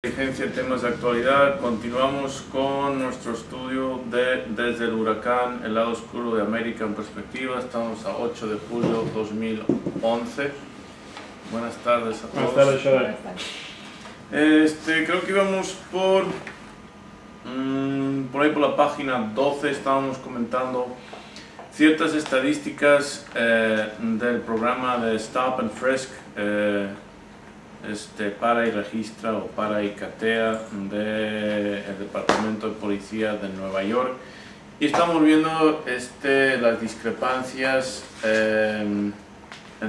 Inteligencia, temas de actualidad. Continuamos con nuestro estudio de Desde el huracán, el lado oscuro de América en perspectiva. Estamos a 8 de julio 2011. Buenas tardes a todos. Buenas tardes, Shoda. Creo que íbamos por ahí por la página 12. Estábamos comentando ciertas estadísticas del programa de Stop and Frisk, para y registra o para y catea del Departamento de Policía de Nueva York, y estamos viendo las discrepancias en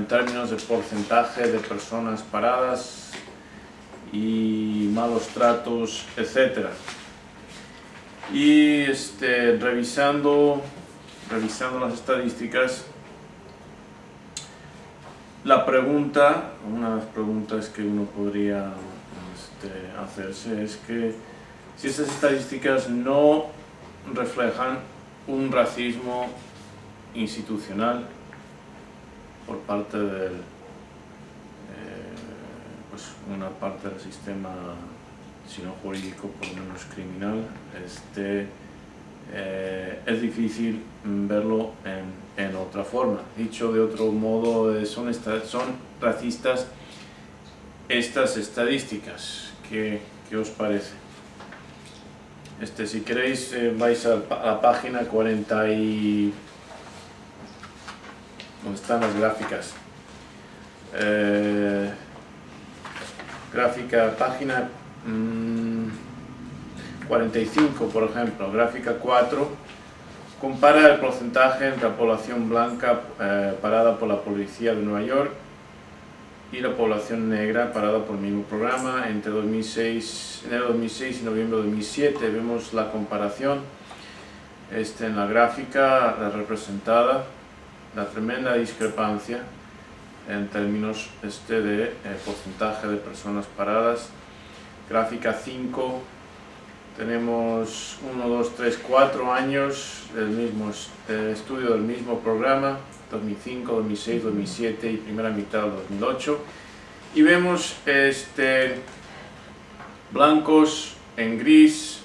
términos de porcentaje de personas paradas y malos tratos, etcétera. Y revisando las estadísticas, una de las preguntas que uno podría hacerse es que si estas estadísticas no reflejan un racismo institucional por parte del una parte del sistema, si no jurídico, por lo menos criminal, es difícil verlo en otra forma. Dicho de otro modo, son racistas estas estadísticas. ¿Qué os parece? Si queréis, vais a la página 40 y... ¿dónde están las gráficas? Página 45, por ejemplo, gráfica 4, compara el porcentaje entre la población blanca parada por la policía de Nueva York y la población negra parada por el mismo programa entre enero 2006 y noviembre de 2007. Vemos la comparación en la gráfica representada, la tremenda discrepancia en términos de porcentaje de personas paradas. Gráfica 5, tenemos 1, 2, 3, 4 años del mismo estudio del mismo programa, 2005, 2006, 2007 y primera mitad de 2008, y vemos blancos en gris,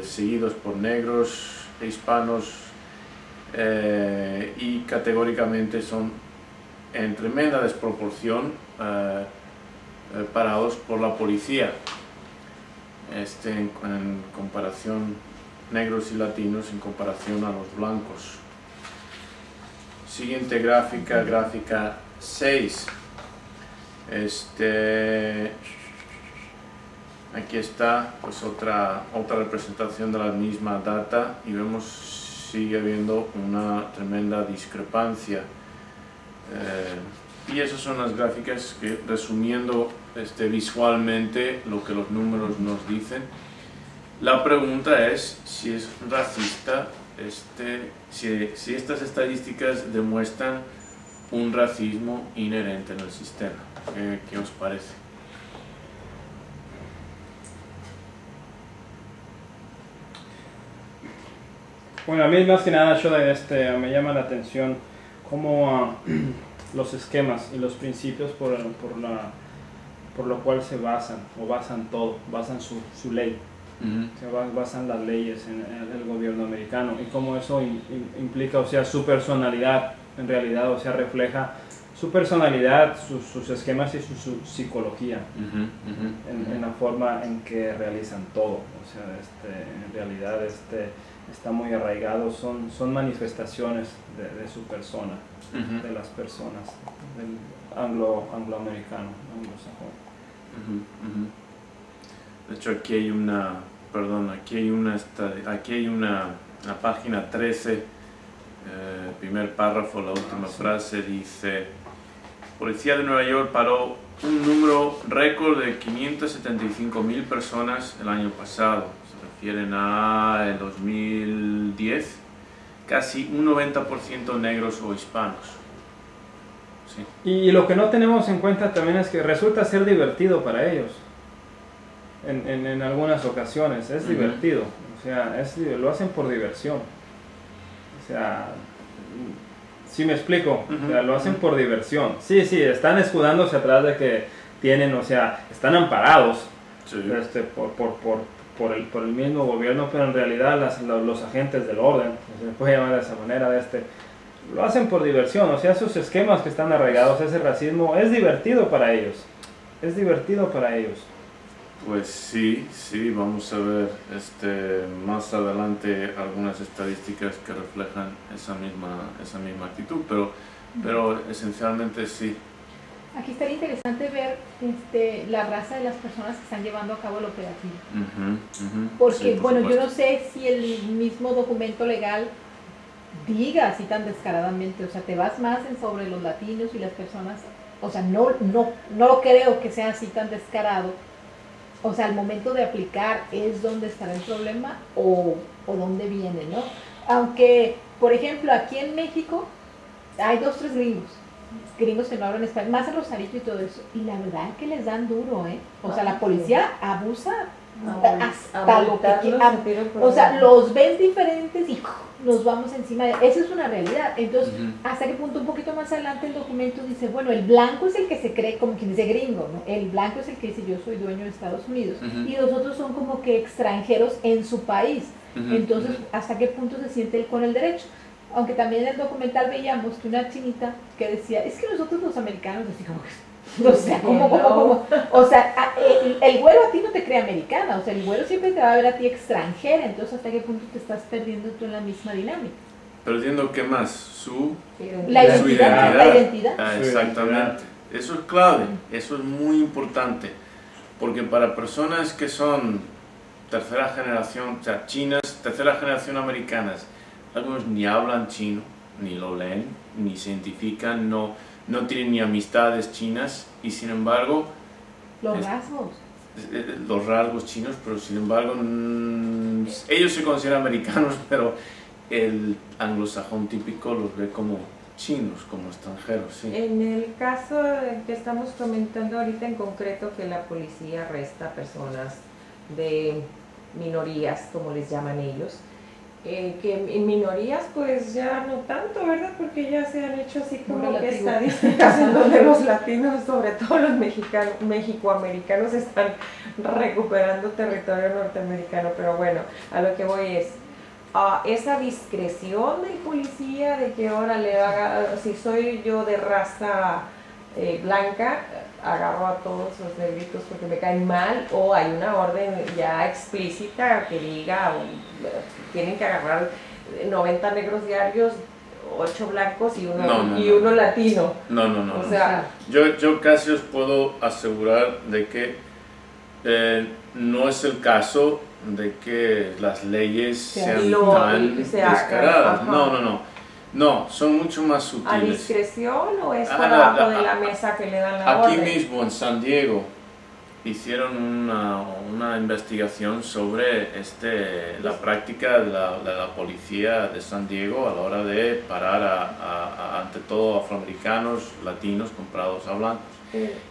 seguidos por negros e hispanos, y categóricamente son en tremenda desproporción parados por la policía. En comparación, negros y latinos en comparación a los blancos. Siguiente gráfica, gráfica 6. Aquí está pues otra representación de la misma data, y vemos sigue habiendo una tremenda discrepancia. Y esas son las gráficas que, resumiendo visualmente lo que los números nos dicen. La pregunta es si es racista, si estas estadísticas demuestran un racismo inherente en el sistema. ¿Qué os parece? Bueno, a mí más que nada, Shoda, me llama la atención cómo los esquemas y los principios por lo cual se basan todo, basan su ley. Se basan las leyes en el gobierno americano, y cómo eso implica, o sea, su personalidad en realidad, o sea, refleja su personalidad, sus esquemas y su psicología en la forma en que realizan todo. O sea, en realidad está muy arraigado, son manifestaciones de su persona, de las personas, del angloamericano, anglosajón. De hecho, aquí hay la página 13, primer párrafo, la última frase dice: Policía de Nueva York paró un número récord de 575.000 personas el año pasado. Se refieren a el 2010, casi un 90% negros o hispanos. Sí. Y lo que no tenemos en cuenta también es que resulta ser divertido para ellos. En algunas ocasiones es divertido, o sea, lo hacen por diversión. O sea, ¿sí me explico? O sea, lo hacen por diversión. Sí, están escudándose atrás de que tienen, o sea, están amparados Sí. Por el mismo gobierno, pero en realidad los agentes del orden, se puede llamar de esa manera, lo hacen por diversión. O sea, esos esquemas que están arraigados, ese racismo, es divertido para ellos. Es divertido para ellos. Pues sí, vamos a ver más adelante algunas estadísticas que reflejan esa misma actitud, pero esencialmente sí. Aquí estaría interesante ver la raza de las personas que están llevando a cabo el operativo. Porque, sí, bueno, supuesto. yo no sé si el mismo documento legal diga así tan descaradamente, o sea, te vas más en sobre los latinos y las personas, o sea, no lo creo que sea así tan descarado. O sea, al momento de aplicar es donde estará el problema o dónde viene, ¿no? Aunque, por ejemplo, aquí en México hay 2, 3 gringos que no hablan español, más en Rosarito y todo eso, y la verdad es que les dan duro, ¿eh? O sea, la policía abusa hasta lo que quiera. O sea, los ven diferentes y nos vamos encima de... Esa es una realidad. Entonces, hasta que punto un poquito más adelante el documento dice, bueno, el blanco es el que se cree, como quien dice gringo, ¿no? El blanco es el que dice yo soy dueño de Estados Unidos, y los otros son como que extranjeros en su país. Entonces, ¿hasta qué punto se siente él con el derecho? Aunque también en el documental veíamos que una chinita que decía, es que nosotros los americanos, así como que, o sea, como, o sea, el güero a ti no te cree americana, o sea, el güero siempre te va a ver a ti extranjera, entonces ¿hasta qué punto te estás perdiendo tú en la misma dinámica? Perdiendo, ¿qué más? Su identidad. La identidad. Exactamente. Eso es clave, eso es muy importante, porque para personas que son tercera generación, o sea, chinas, tercera generación americanas, algunos ni hablan chino, ni lo leen, ni se identifican, no tienen ni amistades chinas, y sin embargo... Los rasgos chinos, pero sin embargo ellos se consideran americanos, pero el anglosajón típico los ve como chinos, como extranjeros, sí. En el caso que estamos comentando ahorita en concreto, que la policía arresta personas de minorías, como les llaman ellos, que en minorías pues ya no tanto, ¿verdad? Porque ya se han hecho así como que estadísticas en donde los latinos, sobre todo los mexicoamericanos, están recuperando territorio norteamericano. Pero bueno, a lo que voy es esa discreción del policía de que ahora le haga, si soy yo de raza blanca, agarro a todos los negritos porque me caen mal, o hay una orden ya explícita que diga tienen que agarrar 90 negros diarios, 8 blancos y uno latino. No. O sea, yo casi os puedo asegurar de que no es el caso de que las leyes sean tan descaradas. No, son mucho más sutiles. ¿A discreción o es por abajo de la mesa que le dan la orden? Aquí mismo en San Diego hicieron una investigación sobre la práctica de la policía de San Diego a la hora de parar ante todo afroamericanos, latinos comprados a blancos.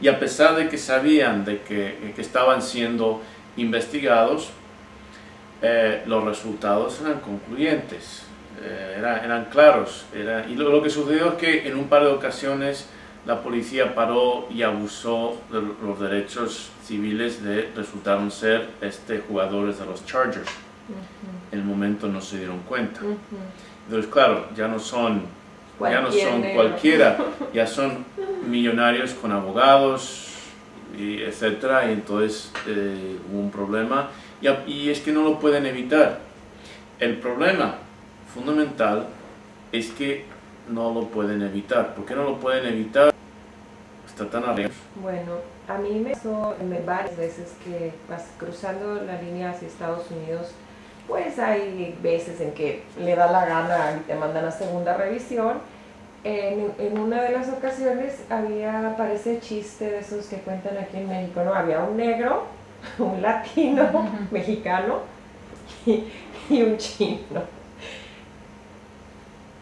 Y a pesar de que sabían de que estaban siendo investigados, los resultados eran concluyentes. Eran claros, y lo que sucedió es que en un par de ocasiones la policía paró y abusó de los derechos civiles resultaron ser jugadores de los Chargers. En el momento no se dieron cuenta. Entonces, claro, ya no son cualquiera, ya son millonarios con abogados, etcétera, y entonces hubo un problema, y es que no lo pueden evitar. El problema fundamental es que no lo pueden evitar. ¿Por qué no lo pueden evitar? Está tan arriba. Bueno, a mí me pasó varias veces que cruzando la línea hacia Estados Unidos, pues hay veces en que le da la gana y te mandan a segunda revisión. En una de las ocasiones parece chiste de esos que cuentan aquí en México, ¿no? Había un negro, un latino, mexicano y un chino.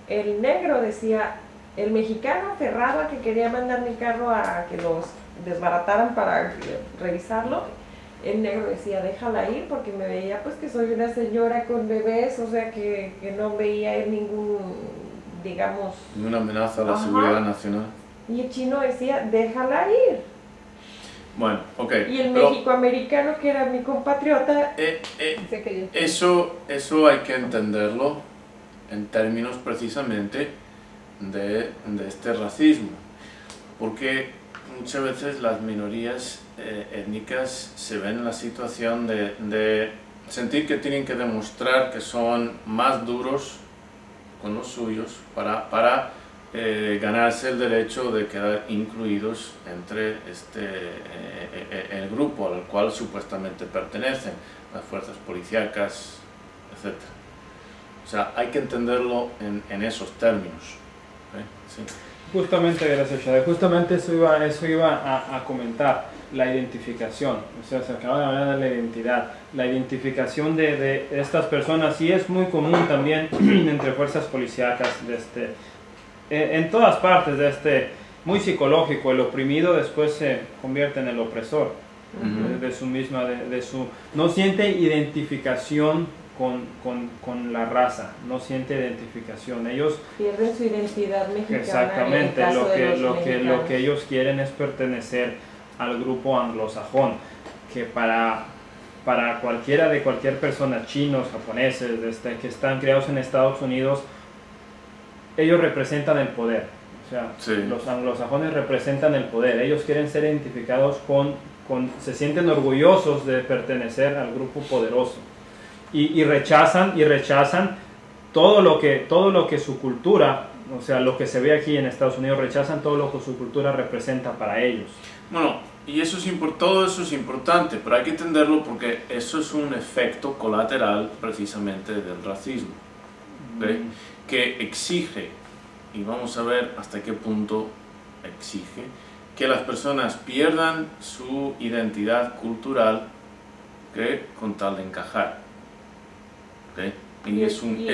El negro decía, el mexicano aferrado a que quería mandar mi carro a que los desbarataran para revisarlo. El negro decía, déjala ir, porque me veía pues que soy una señora con bebés, o sea que no veía él ningún, digamos... Ninguna amenaza a la seguridad nacional. Y el chino decía, déjala ir. Bueno, ok. Y el pero, mexicoamericano, que era mi compatriota, Dice que yo- eso hay que entenderlo en términos precisamente de este racismo, porque muchas veces las minorías étnicas se ven en la situación de sentir que tienen que demostrar que son más duros con los suyos para ganarse el derecho de quedar incluidos entre el grupo al cual supuestamente pertenecen, las fuerzas policíacas, etc. O sea, hay que entenderlo en esos términos. Sí. Justamente, gracias Shade, justamente eso iba a comentar, la identificación, o sea, se acaba de hablar de la identidad, la identificación de estas personas, y es muy común también entre fuerzas policíacas, en todas partes, muy psicológico, el oprimido después se convierte en el opresor, de su misma, no siente identificación con la raza, no siente identificación, ellos pierden su identidad mexicana. exactamente, en el caso de los lo que mexicanos. ellos quieren es pertenecer al grupo anglosajón, que para cualquier persona, chinos, japoneses, que están criados en Estados Unidos, ellos representan el poder, o sea, Sí. los anglosajones representan el poder, ellos quieren ser identificados se sienten orgullosos de pertenecer al grupo poderoso, y rechazan todo lo que su cultura, o sea, lo que se ve aquí en Estados Unidos, rechazan todo lo que su cultura representa para ellos. Bueno, y todo eso es importante, pero hay que entenderlo porque eso es un efecto colateral precisamente del racismo, ¿ok? Que exige, y vamos a ver hasta qué punto exige, que las personas pierdan su identidad cultural, ¿ok? Con tal de encajar, ¿ok? Y es un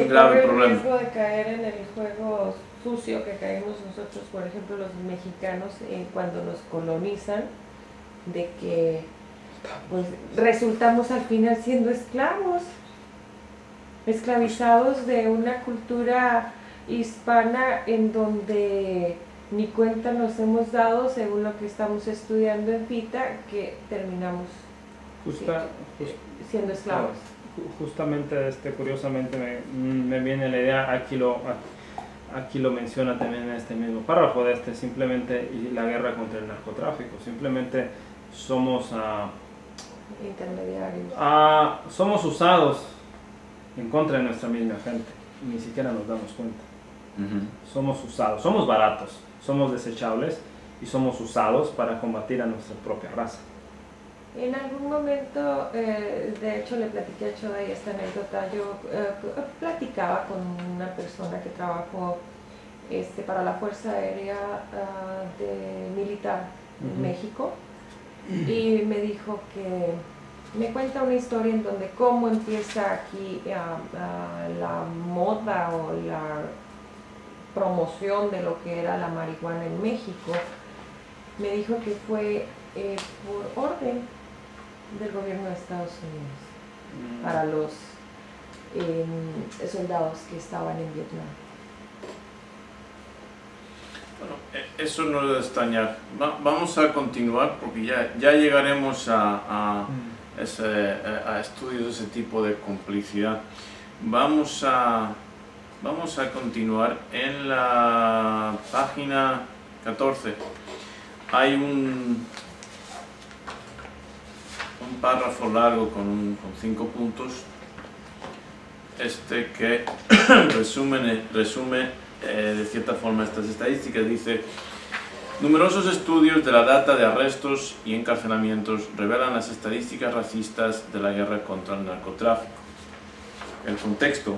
grave problema. El riesgo de caer en el juego sucio que caemos nosotros, por ejemplo, los mexicanos, cuando nos colonizan, de que pues, resultamos al final siendo esclavos, esclavizados de una cultura hispana en donde ni cuenta nos hemos dado, según lo que estamos estudiando en FITA, que terminamos siendo esclavos. Justamente, curiosamente me viene la idea, aquí lo menciona también en este mismo párrafo, simplemente y la guerra contra el narcotráfico, simplemente somos intermediarios. Somos usados en contra de nuestra misma gente, y ni siquiera nos damos cuenta. Somos usados, somos baratos, somos desechables y somos usados para combatir a nuestra propia raza. En algún momento, de hecho le platiqué a Choday esta anécdota, yo platicaba con una persona que trabajó para la Fuerza Aérea Militar en México, y me dijo que me cuenta una historia en donde cómo empieza aquí la moda o la promoción de lo que era la marihuana en México. Me dijo que fue por orden del gobierno de Estados Unidos para los soldados que estaban en Vietnam. Bueno, eso no debe extrañar. Vamos a continuar porque ya llegaremos a estudios de ese tipo de complicidad. Vamos a continuar en la página 14. Hay un párrafo largo con 5 puntos que resume de cierta forma estas estadísticas. Dice: numerosos estudios de la data de arrestos y encarcelamientos revelan las estadísticas racistas de la guerra contra el narcotráfico. El contexto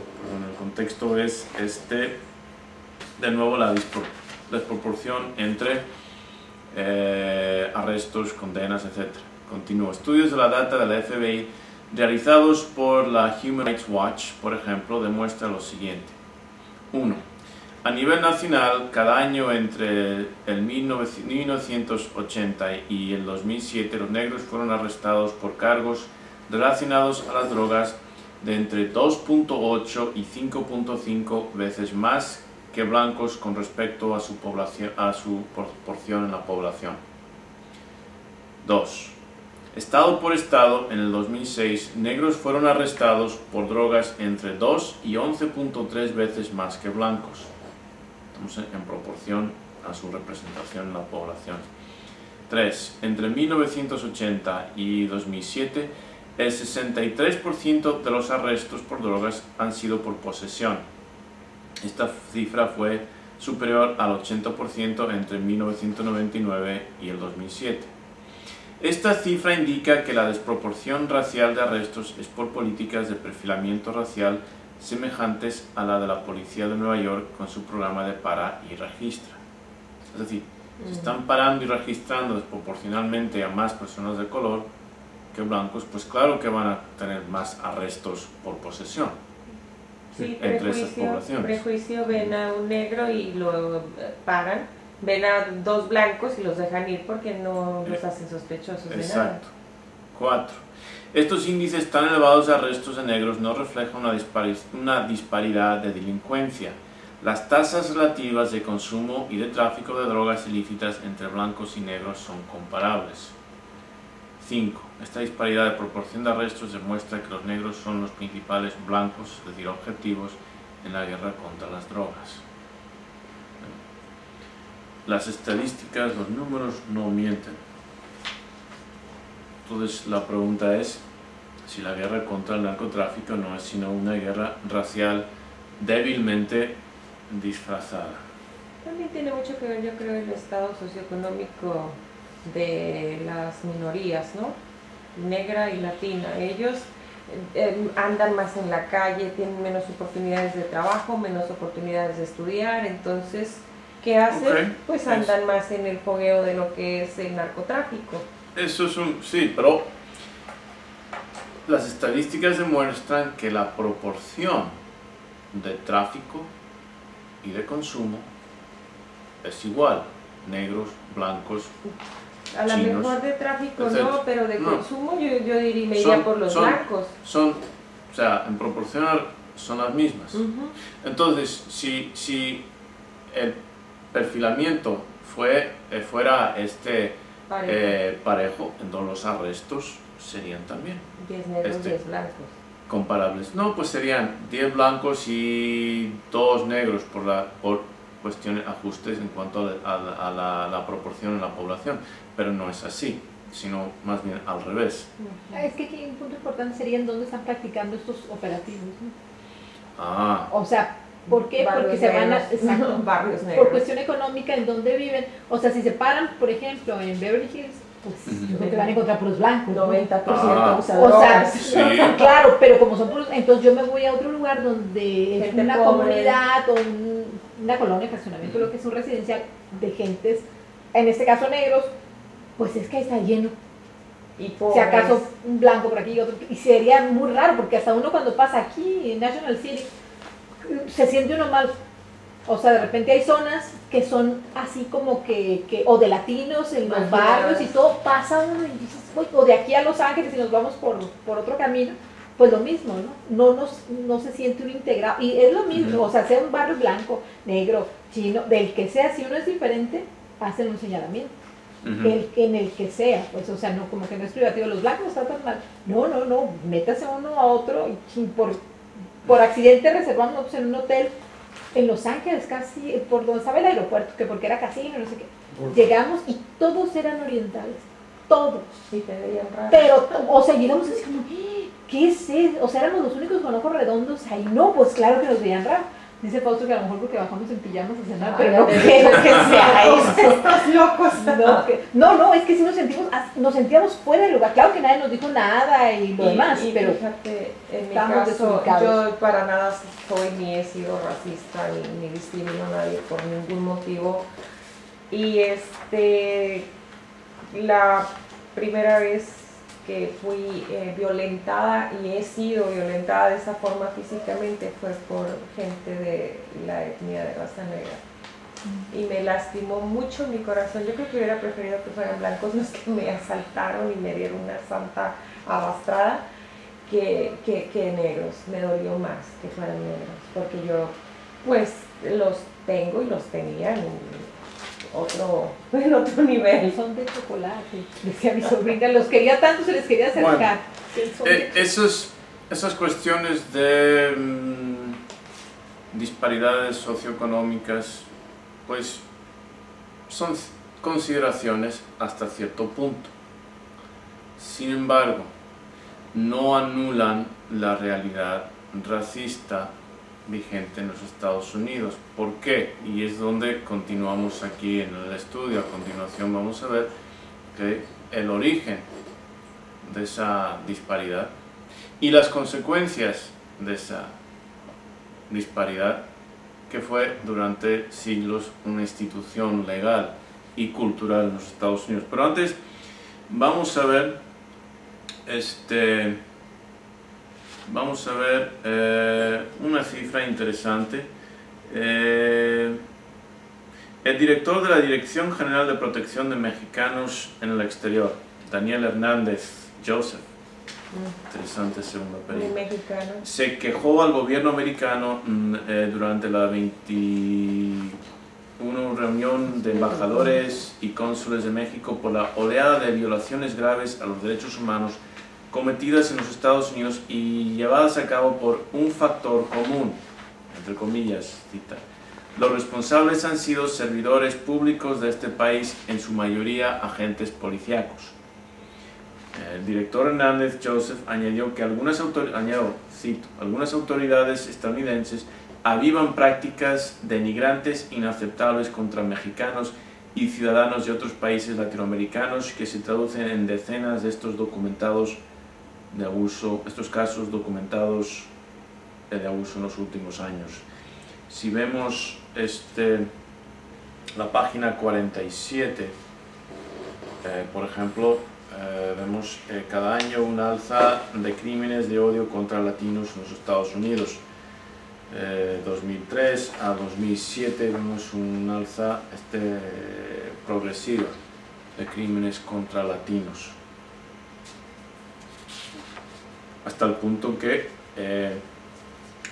es de nuevo la desproporción entre arrestos, condenas, etc. Continúo. Estudios de la data de la FBI realizados por la Human Rights Watch, por ejemplo, demuestran lo siguiente. 1. A nivel nacional, cada año entre el 1980 y el 2007, los negros fueron arrestados por cargos relacionados a las drogas de entre 2.8 y 5.5 veces más que blancos con respecto a su proporción en la población. 2. Estado por estado, en el 2006, negros fueron arrestados por drogas entre 2 y 11.3 veces más que blancos. Estamos en proporción a su representación en la población. 3. Entre 1980 y 2007, el 63% de los arrestos por drogas han sido por posesión. Esta cifra fue superior al 80% entre 1999 y el 2007. Esta cifra indica que la desproporción racial de arrestos es por políticas de perfilamiento racial semejantes a la de la policía de Nueva York con su programa de para y registra. Es decir, se están parando y registrando desproporcionalmente a más personas de color que blancos, pues claro que van a tener más arrestos por posesión. Sí, entre esas poblaciones. Prejuicio, ven a un negro y lo paran, ven a 2 blancos y los dejan ir porque no los hacen sospechosos de nada. Exacto. 4. Estos índices tan elevados de arrestos de negros no reflejan una disparidad de delincuencia. Las tasas relativas de consumo y de tráfico de drogas ilícitas entre blancos y negros son comparables. 5. Esta disparidad de proporción de arrestos demuestra que los negros son los principales blancos, es decir, objetivos, en la guerra contra las drogas. Las estadísticas, los números no mienten. Entonces la pregunta es si la guerra contra el narcotráfico no es sino una guerra racial débilmente disfrazada. También tiene mucho que ver, yo creo, el estado socioeconómico de las minorías, ¿no? Negra y latina. Ellos andan más en la calle, tienen menos oportunidades de trabajo, menos oportunidades de estudiar, entonces, ¿qué hacen? Okay. Pues andan más en el fogueo de lo que es el narcotráfico. Eso es sí, pero las estadísticas demuestran que la proporción de tráfico y de consumo es igual, negros, blancos, a lo chinos, mejor de tráfico etcétera. no, pero de consumo yo diría me Son- iría por los blancos. O sea, en proporción son las mismas. Entonces, si el perfilamiento fuera parejo, entonces los arrestos serían también 10 negros, 10 blancos. comparables. No, pues serían 10 blancos y 2 negros por cuestiones, ajustes en cuanto a la proporción en la población, pero no es así, sino más bien al revés. Es que aquí un punto importante sería en dónde están practicando estos operativos, ¿no? Ah, O sea, ¿por qué? Barrios Porque se van a... negros. Exacto. Barrios Por negros. cuestión económica, en dónde viven. O sea, si se paran, por ejemplo, en Beverly Hills, pues yo creo que van a encontrar puros blancos, ¿no? 90% Ah. usa O sea, drogas. sí. claro, pero como son puros, entonces yo me voy a otro lugar donde es Gente una pobre. comunidad o una colonia, fraccionamiento, lo que es un residencial de gentes, en este caso negros, pues es que está lleno. Y Si pobres. acaso un blanco por aquí y otro, y sería muy raro, porque hasta uno cuando pasa aquí en National City, se siente uno mal. O sea, de repente hay zonas que son así como que o de latinos en los Marginadas. barrios y todo, pasa uno y dices, "Uy", o de aquí a Los Ángeles y nos vamos por otro camino, pues lo mismo, ¿no? No se siente un integrado, y es lo mismo, o sea, sea un barrio blanco, negro, chino, del que sea, si uno es diferente, hacen un señalamiento. En el que sea, pues, o sea, no, como que no es privativo, los blancos están tan mal, no, métase uno a otro, y por accidente reservamos en un hotel en Los Ángeles, casi, por donde estaba el aeropuerto, que porque era casino, no sé qué, llegamos y todos eran orientales, todos, Y te veían raro. pero, o sea, llegamos así como, ¿qué es eso? O sea, éramos los únicos con ojos redondos ahí, no, pues claro que nos veían raro. Dice Fausto que a lo mejor porque bajamos en pijamas a cenar, pero no creo que sea eso. Estás locos. No, es que sí nos sentíamos fuera del lugar. Claro que nadie nos dijo nada y lo demás, y pero fíjate, en mi estamos caso, desubicados. yo para nada soy ni he sido racista ni discrimino a nadie por ningún motivo. Y la primera vez que fui violentada y he sido violentada de esa forma físicamente fue por gente de la etnia de raza negra. Y me lastimó mucho mi corazón. Yo creo que hubiera preferido que fueran blancos los que me asaltaron y me dieron una santa arrastrada que negros. Me dolió más que fueran negros, porque yo pues los tengo y los tenía en otro nivel. Son de chocolate, decía mi sobrina, los quería tanto, se les quería acercar. Esas cuestiones de disparidades socioeconómicas, pues son consideraciones hasta cierto punto. Sin embargo, no anulan la realidad racista vigente en los Estados Unidos. ¿Por qué? Y es donde continuamos aquí en el estudio. A continuación vamos a ver que el origen de esa disparidad y las consecuencias de esa disparidad, que fue durante siglos una institución legal y cultural en los Estados Unidos. Pero antes vamos a ver una cifra interesante. El director de la Dirección General de Protección de Mexicanos en el Exterior, Daniel Hernández Joseph, interesante segundo apellido, se quejó al gobierno americano durante la 21 reunión de embajadores y cónsules de México por la oleada de violaciones graves a los derechos humanos cometidas en los Estados Unidos y llevadas a cabo por un factor común, entre comillas, cita. Los responsables han sido servidores públicos de este país, en su mayoría agentes policíacos. El director Hernández Joseph añadió que algunas autoridades estadounidenses avivan prácticas denigrantes inaceptables contra mexicanos y ciudadanos de otros países latinoamericanos, que se traducen en decenas de estos casos documentados de abuso en los últimos años. Si vemos la página 47, por ejemplo, vemos cada año un alza de crímenes de odio contra latinos en los Estados Unidos. 2003 a 2007 vemos un alza progresiva de crímenes contra latinos, hasta el punto que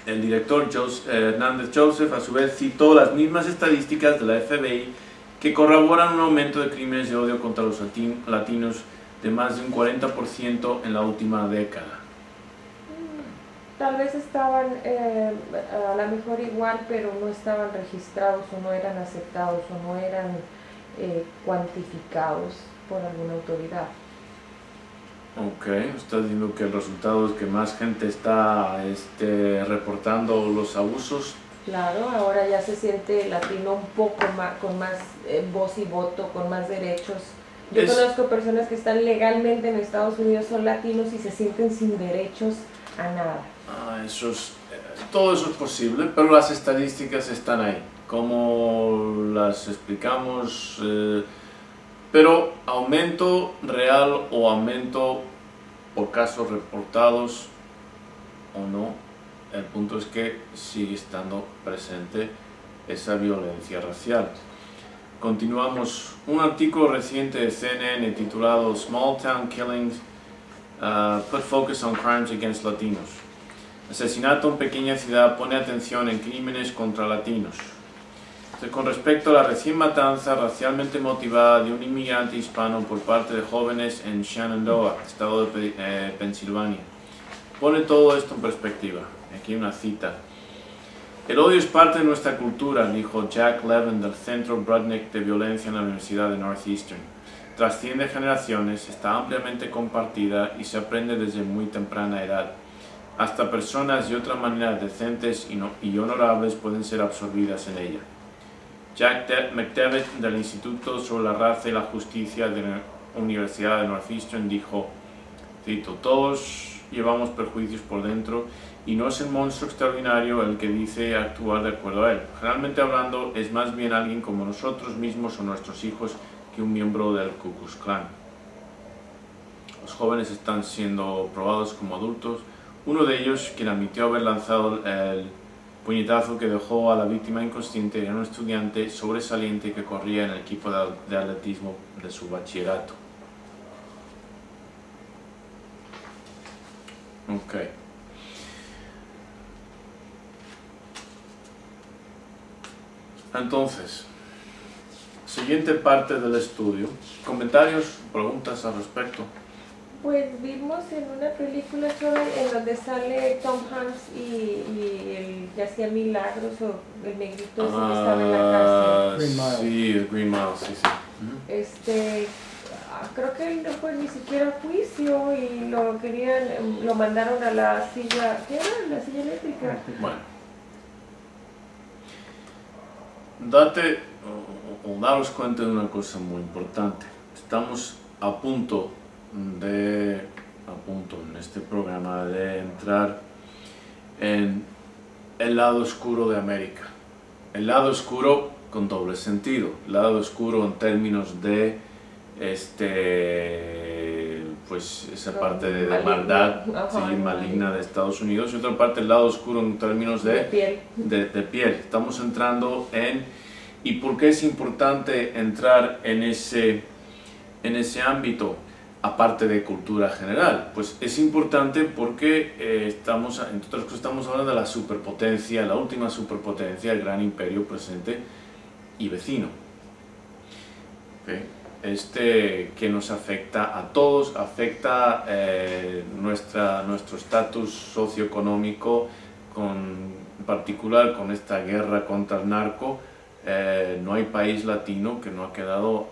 el director Hernández Joseph a su vez citó las mismas estadísticas de la FBI que corroboran un aumento de crímenes de odio contra los latinos de más de un 40% en la última década. Tal vez estaban a lo mejor igual, pero no estaban registrados o no eran aceptados o no eran cuantificados por alguna autoridad. Ok, estás diciendo que el resultado es que más gente está reportando los abusos. Claro, ahora ya se siente el latino un poco más, con más voz y voto, con más derechos. Yo conozco personas que están legalmente en Estados Unidos, son latinos y se sienten sin derechos a nada. Todo eso es posible, pero las estadísticas están ahí. ¿Cómo las explicamos? Pero aumento real o aumento por casos reportados o no, el punto es que sigue estando presente esa violencia racial. Continuamos. Un artículo reciente de CNN titulado Small Town Killings Put Focus on Crimes Against Latinos. Asesinato en pequeña ciudad pone atención en crímenes contra latinos. Con respecto a la recién matanza racialmente motivada de un inmigrante hispano por parte de jóvenes en Shenandoah, estado de Pensilvania, pone todo esto en perspectiva. Aquí una cita. El odio es parte de nuestra cultura, dijo Jack Levin del Centro Brudnick de Violencia en la Universidad de Northeastern. Trasciende generaciones, está ampliamente compartida y se aprende desde muy temprana edad. Hasta personas de otra manera decentes y honorables pueden ser absorbidas en ella. Jack McDevitt del Instituto sobre la Raza y la Justicia de la Universidad de Northeastern dijo, cito, todos llevamos perjuicios por dentro y no es el monstruo extraordinario el que dice actuar de acuerdo a él. Generalmente hablando, es más bien alguien como nosotros mismos o nuestros hijos que un miembro del Ku Klux Klan. Los jóvenes están siendo probados como adultos. Uno de ellos, quien admitió haber lanzado el puñetazo que dejó a la víctima inconsciente, era un estudiante sobresaliente que corría en el equipo de atletismo de su bachillerato. Ok. Entonces, Siguiente parte del estudio. ¿Comentarios, preguntas al respecto? Pues vimos en una película en donde sale Tom Hanks y el que hacía milagros, o el negrito ese que estaba en la cárcel. Green Mile. Sí, el Green Mile, sí, sí. Creo que él no fue ni siquiera a juicio y lo mandaron a la silla, ¿qué era? La silla eléctrica. Bueno, date o daros cuenta de una cosa muy importante. Estamos a punto en este programa de entrar en el lado oscuro de América. El lado oscuro con doble sentido. El lado oscuro en términos de pues esa parte de maldad, sí, maligna de Estados Unidos, y otra parte el lado oscuro en términos de piel. Estamos entrando en... ¿Y por qué es importante entrar en ese ámbito? Aparte de cultura general, pues es importante porque estamos hablando de la superpotencia, la última superpotencia, el gran imperio presente y vecino. ¿Okay? Que nos afecta a todos, afecta nuestro estatus socioeconómico, en particular con esta guerra contra el narco. No hay país latino que no ha quedado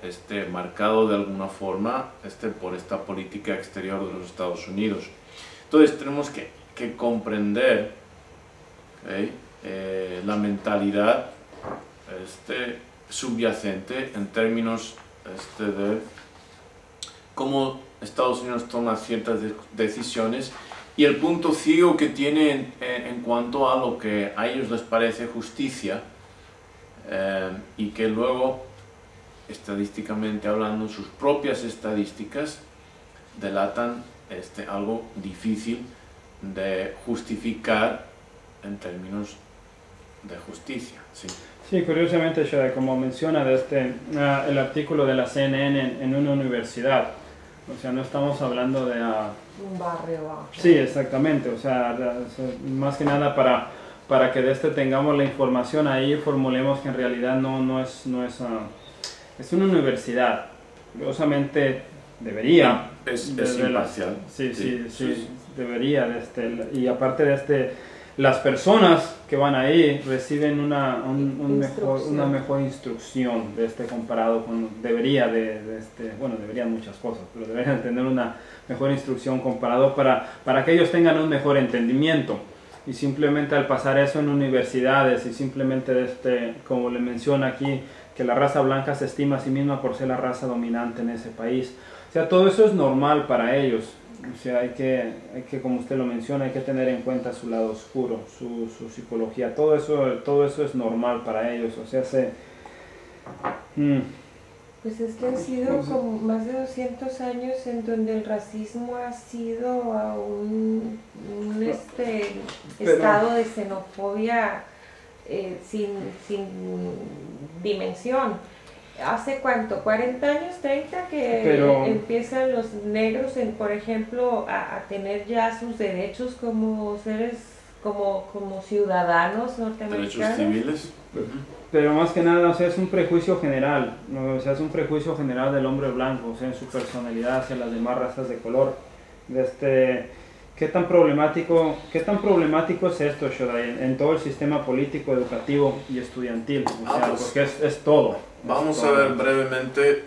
marcado de alguna forma por esta política exterior de los Estados Unidos. Entonces tenemos que comprender, ¿okay? La mentalidad subyacente en términos de cómo Estados Unidos toma ciertas decisiones y el punto ciego que tiene en cuanto a lo que a ellos les parece justicia. Y que luego, estadísticamente hablando, sus propias estadísticas delatan algo difícil de justificar en términos de justicia. Sí, sí, curiosamente, Shada, como menciona el artículo de la CNN en una universidad, o sea, no estamos hablando de... un barrio bajo. Sí, exactamente, o sea, más que nada para que tengamos la información ahí, formulemos que en realidad no es es una universidad. Curiosamente debería. Es imparcial. Sí, debería. Y aparte las personas que van ahí reciben una mejor instrucción comparado con, deberían muchas cosas, pero deberían tener una mejor instrucción comparado para que ellos tengan un mejor entendimiento. Y simplemente al pasar eso en universidades y simplemente como le menciona aquí, que la raza blanca se estima a sí misma por ser la raza dominante en ese país. O sea, todo eso es normal para ellos. O sea, hay que, como usted lo menciona, hay que tener en cuenta su lado oscuro, su psicología. Todo eso es normal para ellos. O sea, Pues es que han sido como más de 200 años en donde el racismo ha sido a un estado de xenofobia sin dimensión. ¿Hace cuánto? ¿40 años? ¿30? Que empiezan los negros, por ejemplo, a tener ya sus derechos como seres, como ciudadanos norteamericanos. Derechos civiles. Pero más que nada, o sea, es un prejuicio general, ¿no? O sea, es un prejuicio general del hombre blanco, o sea, en su personalidad hacia las demás razas de color. ¿Qué tan problemático es esto, Shodai, en todo el sistema político, educativo y estudiantil? O sea, porque es todo. Vamos a ver brevemente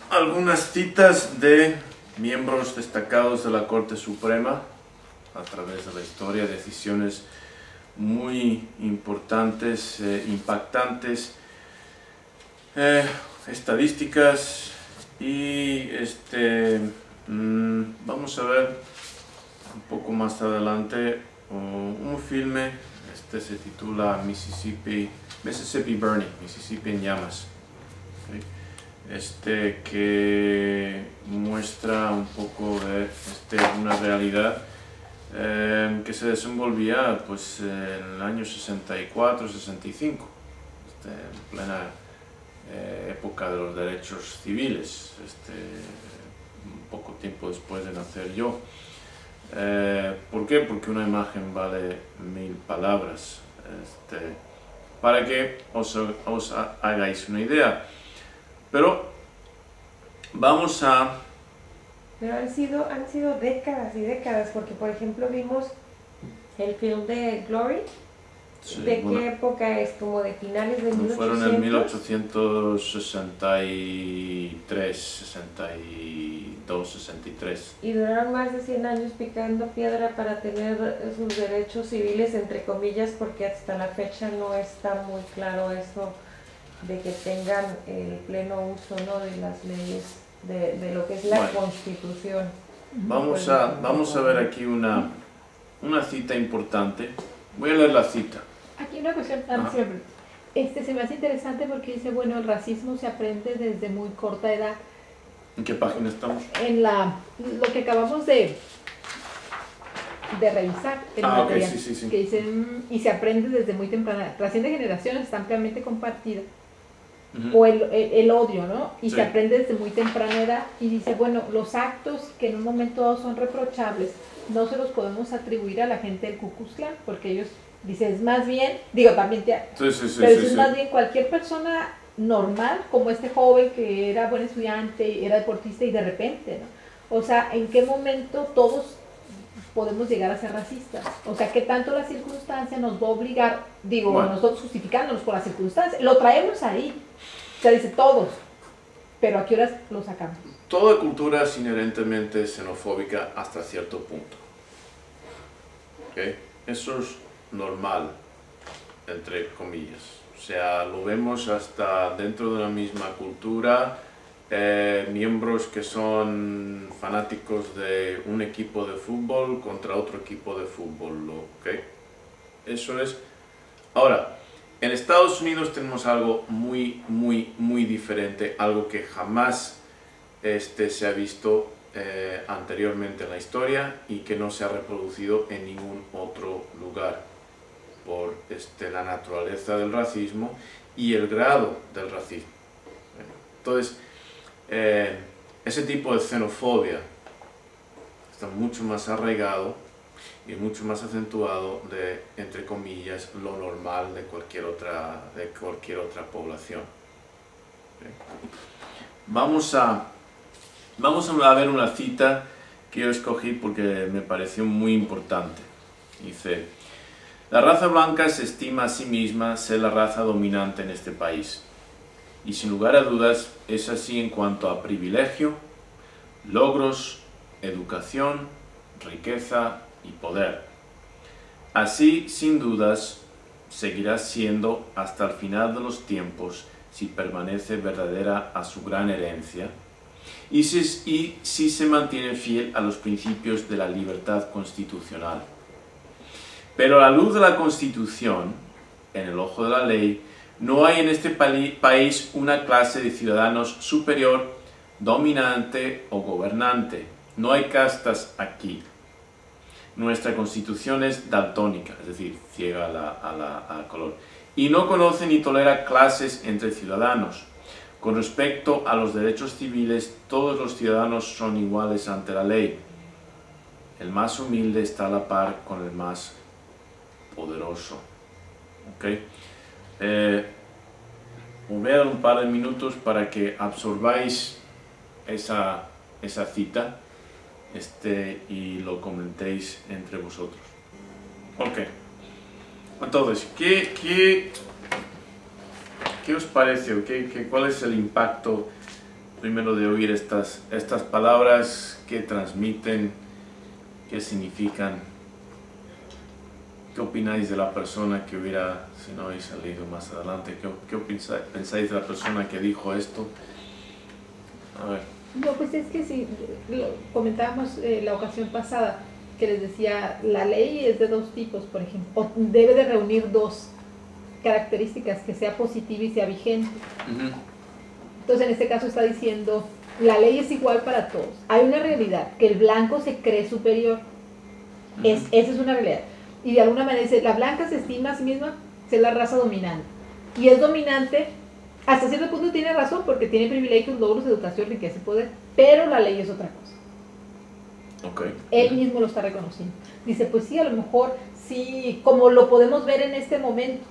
algunas citas de miembros destacados de la Corte Suprema a través de la historia, decisiones muy importantes, impactantes, estadísticas y vamos a ver un poco más adelante un filme, se titula Mississippi Burning, Mississippi en llamas, ¿okay? Que muestra un poco de una realidad que se desenvolvía pues en el año 64-65, en plena época de los derechos civiles, un poco tiempo después de nacer yo. ¿Por qué? Porque una imagen vale 1000 palabras. para que os hagáis una idea. Pero vamos a... Pero han sido décadas y décadas, porque por ejemplo vimos el film de Glory. Sí, ¿De bueno, qué época es? ¿Como de finales de 1800? fueron en 1863, 62, 63. Y duraron más de 100 años picando piedra para tener sus derechos civiles, entre comillas, porque hasta la fecha no está muy claro eso de que tengan el pleno uso, ¿no?, de las leyes, de lo que es la Bueno, Constitución. Vamos a ver aquí una cita importante. Voy a leer la cita. Aquí una cuestión, Ajá. se me hace interesante porque dice, bueno, el racismo se aprende desde muy corta edad. ¿En qué página estamos? En lo que acabamos de revisar, el Ok, material, sí. que dice, y se aprende desde muy temprana edad. Trasciende generaciones, está ampliamente compartida. Ujú. O el odio, ¿no? Y Sí. se aprende desde muy temprana edad y dice, bueno, los actos que en un momento dado son reprochables, no se los podemos atribuir a la gente del Ku Klux Klan, porque ellos, dice, es más bien, digo, también Sí. pero es más bien cualquier persona normal, como este joven que era buen estudiante, era deportista y de repente, ¿no? O sea, ¿en qué momento todos podemos llegar a ser racistas? O sea, ¿qué tanto la circunstancia nos va a obligar, digo, Bueno. nosotros justificándonos por la circunstancia? Lo traemos ahí, o sea, dice todos, pero ¿a qué horas lo sacamos? Toda cultura es inherentemente xenofóbica hasta cierto punto. ¿Ok? Eso es normal, entre comillas. O sea, lo vemos hasta dentro de una misma cultura, miembros que son fanáticos de un equipo de fútbol contra otro equipo de fútbol. ¿Ok? Eso es. Ahora, en Estados Unidos tenemos algo muy diferente, algo que jamás se ha visto anteriormente en la historia y que no se ha reproducido en ningún otro lugar por la naturaleza del racismo y el grado del racismo. Entonces, ese tipo de xenofobia está mucho más arraigado y mucho más acentuado de, entre comillas, lo normal de cualquier otra población. ¿Okay? Vamos a ver una cita que yo escogí porque me pareció muy importante. Dice: la raza blanca se estima a sí misma ser la raza dominante en este país, y sin lugar a dudas es así en cuanto a privilegio, logros, educación, riqueza y poder. Así, sin dudas, seguirá siendo hasta el final de los tiempos si permanece verdadera a su gran herencia y si se mantiene fiel a los principios de la libertad constitucional. Pero a la luz de la Constitución, en el ojo de la ley, no hay en este país una clase de ciudadanos superior, dominante o gobernante. No hay castas aquí. Nuestra Constitución es daltónica, es decir, ciega al color, y no conoce ni tolera clases entre ciudadanos. Con respecto a los derechos civiles, todos los ciudadanos son iguales ante la ley. El más humilde está a la par con el más poderoso. ¿Okay? Os voy a dar un par de minutos para que absorbáis esa cita y lo comentéis entre vosotros. Ok. Entonces, ¿qué os parece? ¿Cuál es el impacto primero de oír estas palabras? ¿Qué transmiten? ¿Qué significan? ¿Qué opináis de la persona que hubiera, si no habéis salido más adelante, qué pensáis de la persona que dijo esto? A ver. No, pues es que si lo comentábamos la ocasión pasada, que les decía, la ley es de dos tipos, por ejemplo, o debe de reunir dos características, que sea positiva y sea vigente. Uh-huh. Entonces en este caso está diciendo, la ley es igual para todos. Hay una realidad, que el blanco se cree superior. Uh-huh. Esa es una realidad. Y de alguna manera dice, la blanca se estima a sí misma ser la raza dominante. Y es dominante, hasta cierto punto tiene razón, porque tiene privilegios, logros, educación, riqueza y poder. Pero la ley es otra cosa. Okay. Él mismo lo está reconociendo. Dice, pues sí, a lo mejor sí, como lo podemos ver en este momento.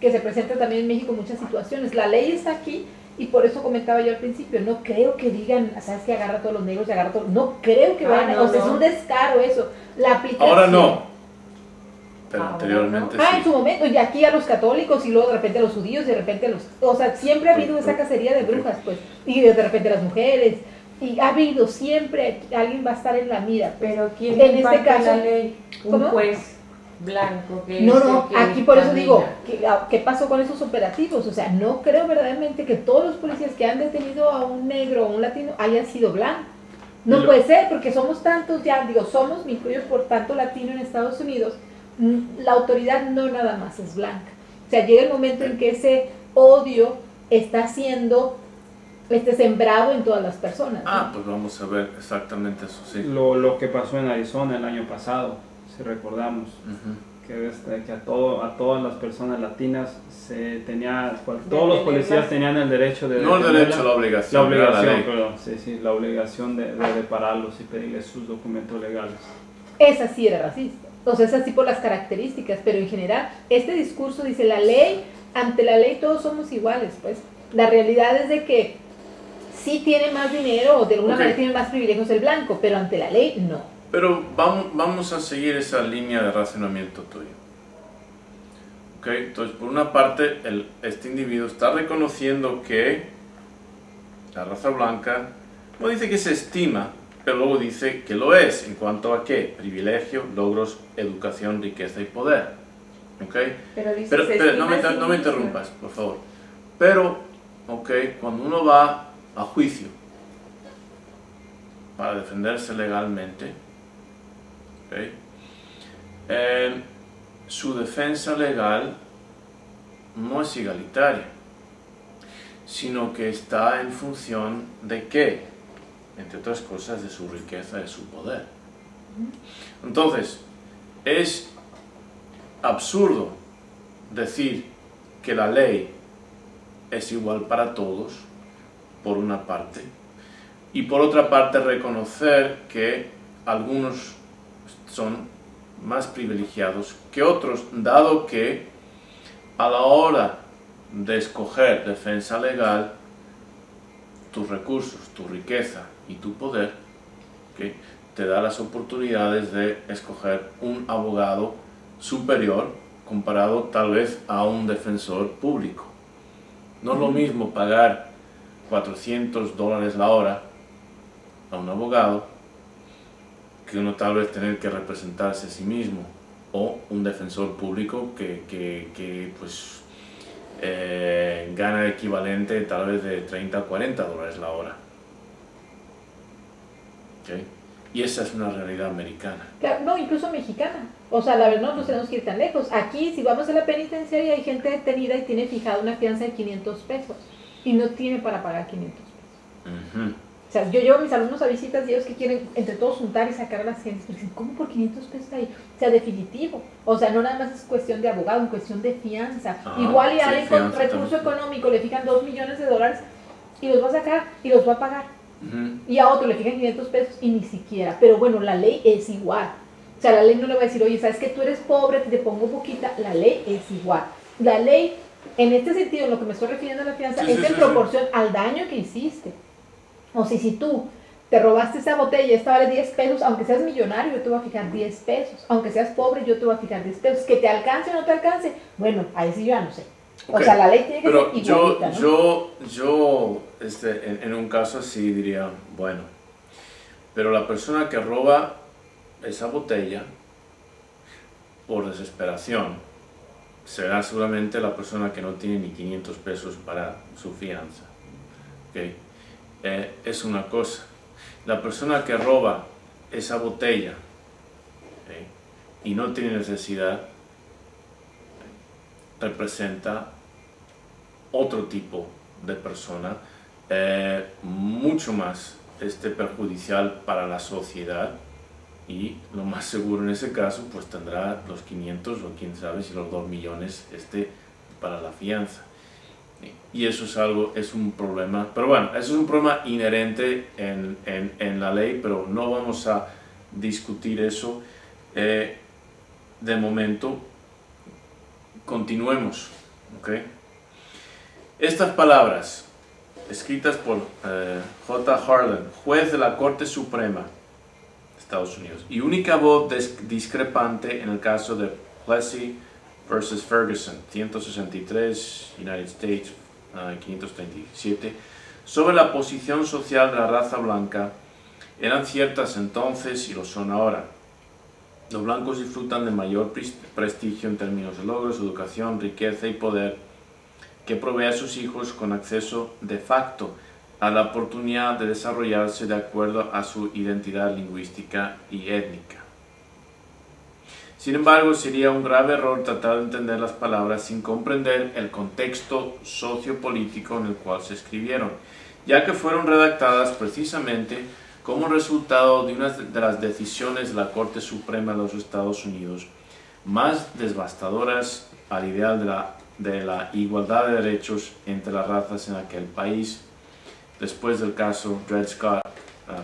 que se presenta también en México en muchas situaciones. La ley está aquí y por eso comentaba yo al principio, no creo que digan, sabes que agarra a todos los negros y agarra a todos, no creo que vayan, no, o sea, no. es un descaro eso. La aplicación. Ahora no, pero Ahora anteriormente Ah, en sí. su momento, y aquí a los católicos, y luego de repente a los judíos, y de repente a los... O sea, siempre ha habido esa cacería de brujas, pues, y de repente a las mujeres, y ha habido siempre, alguien va a estar en la mira. Pero ¿quién En este imparte caso, la ley? Un ¿cómo? juez blanco que No, es no, el que aquí por eso camina. digo, ¿qué pasó con esos operativos? O sea, no creo verdaderamente que todos los policías que han detenido a un negro o un latino hayan sido blancos. No puede ser, porque somos tantos, ya digo, somos, me incluyo por tanto latino en Estados Unidos, la autoridad no nada más es blanca. O sea, llega el momento en que ese odio está siendo sembrado en todas las personas, ¿no? Ah, pues vamos a ver exactamente eso, sí. Lo que pasó en Arizona el año pasado, si recordamos, que a todas las personas latinas todos los policías tenían el derecho de No el detenerla. derecho, la obligación. La era obligación, ley. perdón, sí, la obligación de pararlos y pedirles sus documentos legales. Esa sí era racista. Entonces, así por las características, pero en general, este discurso dice, la ley, ante la ley todos somos iguales, pues. La realidad es de que sí tiene más dinero o de alguna manera tiene más privilegios el blanco, pero ante la ley no. Pero vamos a seguir esa línea de razonamiento tuyo. Entonces, por una parte, este individuo está reconociendo que la raza blanca, no dice que se estima, pero luego dice que lo es, en cuanto a qué, privilegio, logros, educación, riqueza y poder. Pero dice, Pero no me interrumpas, por favor. Pero, cuando uno va a juicio para defenderse legalmente, su defensa legal no es igualitaria, sino que está en función de qué, entre otras cosas, de su riqueza, de su poder. Entonces, es absurdo decir que la ley es igual para todos, por una parte, y por otra parte reconocer que algunos son más privilegiados que otros, dado que a la hora de escoger defensa legal, tus recursos, tu riqueza y tu poder, te da las oportunidades de escoger un abogado superior comparado tal vez a un defensor público. No es lo mismo pagar $400 la hora a un abogado que uno tal vez tener que representarse a sí mismo, o un defensor público que pues gana equivalente tal vez de $30 a $40 la hora. Y esa es una realidad americana. Claro, no, incluso mexicana. O sea, la verdad no nos tenemos que ir tan lejos. Aquí, si vamos a la penitenciaria, hay gente detenida y tiene fijada una fianza de 500 pesos y no tiene para pagar 500 pesos. O sea, yo llevo a mis alumnos a visitas y ellos que quieren entre todos juntar y sacar a las gentes, pero dicen, ¿cómo por 500 pesos ahí? O sea, definitivo. O sea, no nada más es cuestión de abogado, es cuestión de fianza. Igual y a alguien con recurso económico le fijan $2 millones y los va a sacar y los va a pagar. Y a otro le fijan 500 pesos y ni siquiera. Pero bueno, la ley es igual. O sea, la ley no le va a decir, oye, sabes que tú eres pobre, te pongo poquita. La ley es igual. La ley, en este sentido, en lo que me estoy refiriendo a la fianza, es en proporción al daño que hiciste. O sea, si tú te robaste esa botella, esta vale 10 pesos, aunque seas millonario, yo te voy a fijar 10 pesos. Aunque seas pobre, yo te voy a fijar 10 pesos. Que te alcance o no te alcance, bueno, ahí sí yo ya no sé. O sea, la ley tiene que ser igualita, ¿no? Yo en un caso así diría, bueno, pero la persona que roba esa botella por desesperación será seguramente la persona que no tiene ni 500 pesos para su fianza. Es una cosa. La persona que roba esa botella y no tiene necesidad representa otro tipo de persona mucho más perjudicial para la sociedad, y lo más seguro en ese caso pues tendrá los 500 o quién sabe si los 2 millones para la fianza. Y eso es un problema, pero bueno, eso es un problema inherente en la ley, pero no vamos a discutir eso de momento. Continuemos. ¿Okay? Estas palabras, escritas por J. Harlan, juez de la Corte Suprema de Estados Unidos, y única voz discrepante en el caso de Plessy versus Ferguson, 163, United States, 537, sobre la posición social de la raza blanca, eran ciertas entonces y lo son ahora. Los blancos disfrutan de mayor prestigio en términos de logros, educación, riqueza y poder, que provee a sus hijos con acceso de facto a la oportunidad de desarrollarse de acuerdo a su identidad lingüística y étnica. Sin embargo, sería un grave error tratar de entender las palabras sin comprender el contexto sociopolítico en el cual se escribieron, ya que fueron redactadas precisamente como resultado de una de las decisiones de la Corte Suprema de los Estados Unidos más devastadoras al ideal de la igualdad de derechos entre las razas en aquel país, después del caso Dred Scott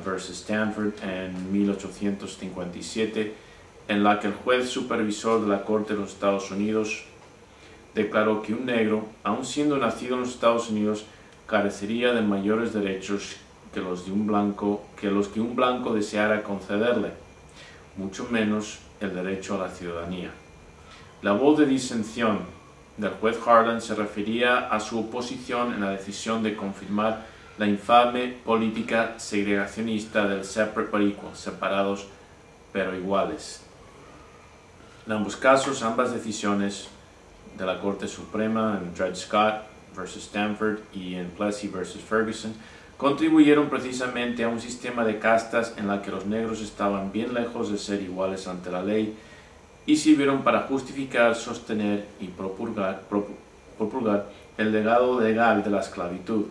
versus Stanford en 1857, en la que el juez supervisor de la Corte de los Estados Unidos declaró que un negro, aun siendo nacido en los Estados Unidos, carecería de mayores derechos que los que un blanco deseara concederle, mucho menos el derecho a la ciudadanía. La voz de disensión del juez Harlan se refería a su oposición en la decisión de confirmar la infame política segregacionista del separate but equal, separados pero iguales. En ambos casos, ambas decisiones de la Corte Suprema, en Dred Scott versus Stanford y en Plessy versus Ferguson, contribuyeron precisamente a un sistema de castas en la que los negros estaban bien lejos de ser iguales ante la ley y sirvieron para justificar, sostener y propulgar el legado legal de la esclavitud.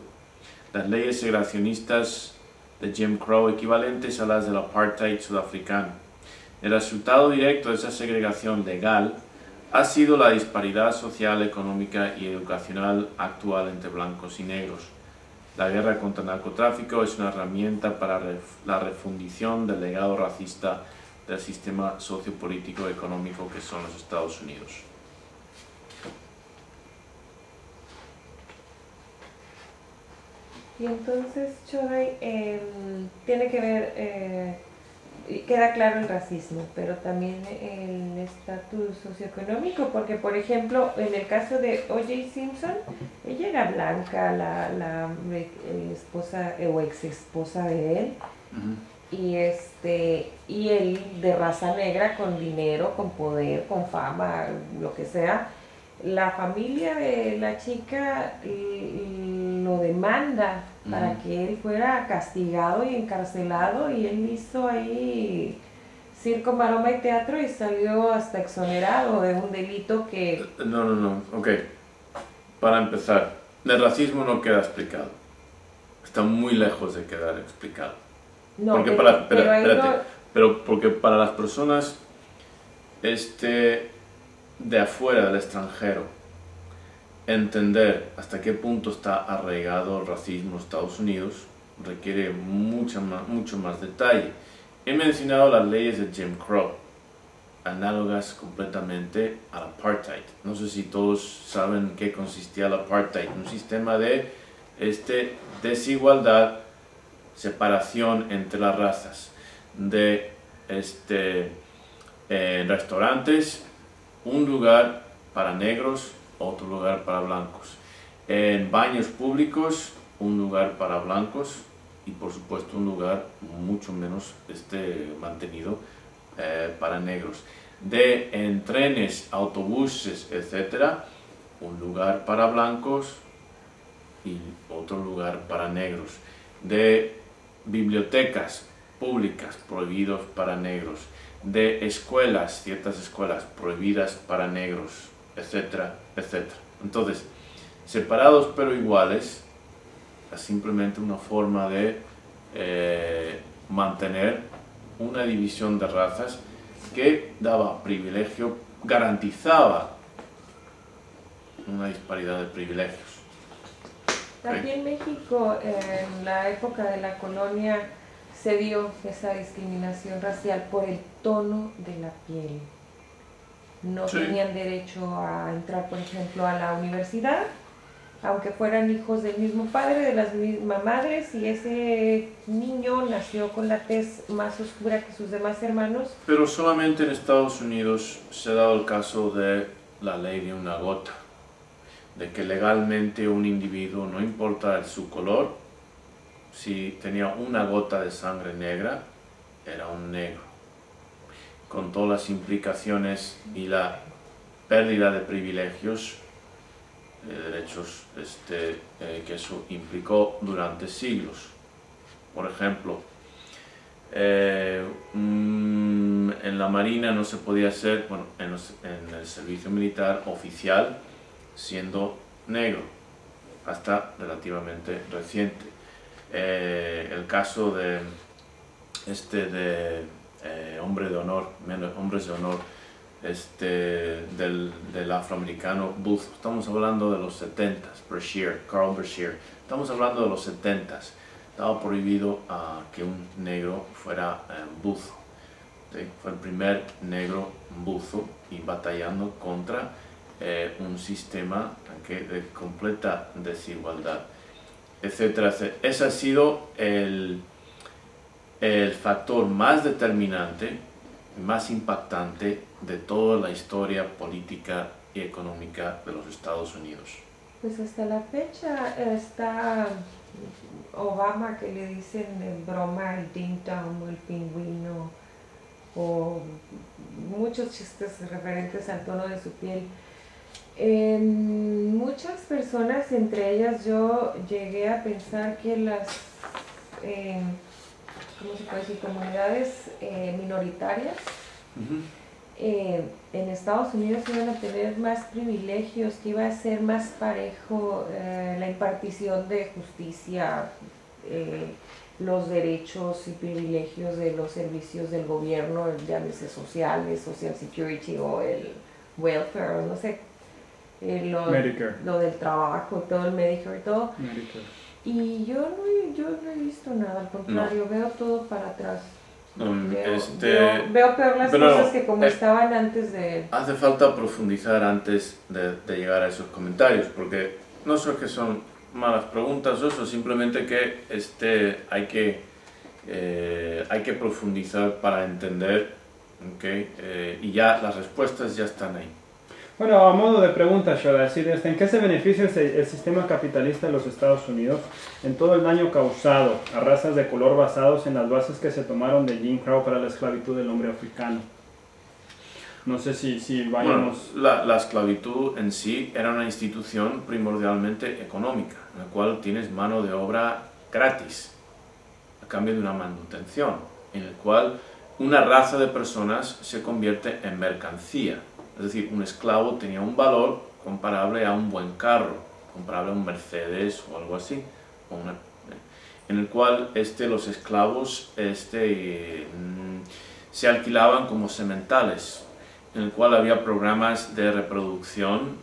Las leyes segregacionistas de Jim Crow equivalentes a las del apartheid sudafricano. El resultado directo de esa segregación legal ha sido la disparidad social, económica y educacional actual entre blancos y negros. La guerra contra el narcotráfico es una herramienta para la refundición del legado racista del sistema sociopolítico y económico que son los Estados Unidos. Y entonces, Choday, tiene que ver, queda claro el racismo, pero también el estatus socioeconómico, porque por ejemplo, en el caso de O.J. Simpson, ella era blanca, la esposa o ex esposa de él, y él de raza negra, con dinero, con poder, con fama, lo que sea. La familia de la chica lo demanda para que él fuera castigado y encarcelado, y él hizo ahí circo, maroma y teatro y salió hasta exonerado de un delito que... No, ok. Para empezar, el racismo no queda explicado. Está muy lejos de quedar explicado. No, porque porque para las personas de afuera, del extranjero, entender hasta qué punto está arraigado el racismo en Estados Unidos requiere mucho más detalle. He mencionado las leyes de Jim Crow, análogas completamente al apartheid. No sé si todos saben qué consistía el apartheid, un sistema de desigualdad, separación entre las razas, de restaurantes, un lugar para negros, otro lugar para blancos, en baños públicos, un lugar para blancos y por supuesto un lugar mucho menos mantenido para negros, en trenes, autobuses, etcétera, un lugar para blancos y otro lugar para negros, de bibliotecas públicas prohibidos para negros, de escuelas, ciertas escuelas prohibidas para negros, etcétera, etcétera. Entonces, separados pero iguales es simplemente una forma de mantener una división de razas que daba privilegio, garantizaba una disparidad de privilegios. Aquí en México, en la época de la colonia, se dio esa discriminación racial por el tono de la piel. no Sí. tenían derecho a entrar, por ejemplo, a la universidad, aunque fueran hijos del mismo padre, de las mismas madres, y ese niño nació con la tez más oscura que sus demás hermanos. Pero solamente en Estados Unidos se ha dado el caso de la ley de una gota, de que legalmente un individuo, no importa su color, si tenía una gota de sangre negra, era un negro, con todas las implicaciones y la pérdida de privilegios, derechos que eso implicó durante siglos. Por ejemplo, en la Marina no se podía hacer, bueno, en el servicio militar oficial, siendo negro, hasta relativamente reciente. El caso de hombre de honor, hombres de honor, del afroamericano Booth, estamos hablando de los 70s, Carl Brashear, estamos hablando de los 70s, estaba prohibido que un negro fuera buzo. ¿Sí? Fue el primer negro buzo y batallando contra un sistema de completa desigualdad, etcétera, etcétera. Ese ha sido el factor más determinante, más impactante de toda la historia política y económica de los Estados Unidos. Pues hasta la fecha está Obama, que le dicen en broma el Ding Dong o el pingüino, o muchos chistes referentes al tono de su piel. Muchas personas, entre ellas yo, llegué a pensar que las ¿cómo se puede decir? Comunidades minoritarias en Estados Unidos iban a tener más privilegios, que iba a ser más parejo la impartición de justicia, los derechos y privilegios de los servicios del gobierno, llámese sociales, Social Security o el welfare, o no sé, Medicare. lo del trabajo, todo el Medicare y todo. Medicare. Y yo no he visto nada, al contrario, veo todo para atrás. Veo peor las cosas que como estaban antes de... Hace falta profundizar antes de llegar a esos comentarios, porque no es que son malas preguntas o eso, simplemente que hay que profundizar para entender, ¿okay? Y ya las respuestas ya están ahí. Bueno, a modo de pregunta, Shoda, ¿en qué se beneficia el sistema capitalista de los Estados Unidos en todo el daño causado a razas de color basados en las bases que se tomaron de Jim Crow para la esclavitud del hombre africano? No sé si vayamos... Bueno, la esclavitud en sí era una institución primordialmente económica, en la cual tienes mano de obra gratis, a cambio de una manutención, en el cual una raza de personas se convierte en mercancía. Es decir, un esclavo tenía un valor comparable a un buen carro, comparable a un Mercedes o algo así, en el cual los esclavos se alquilaban como sementales, en el cual había programas de reproducción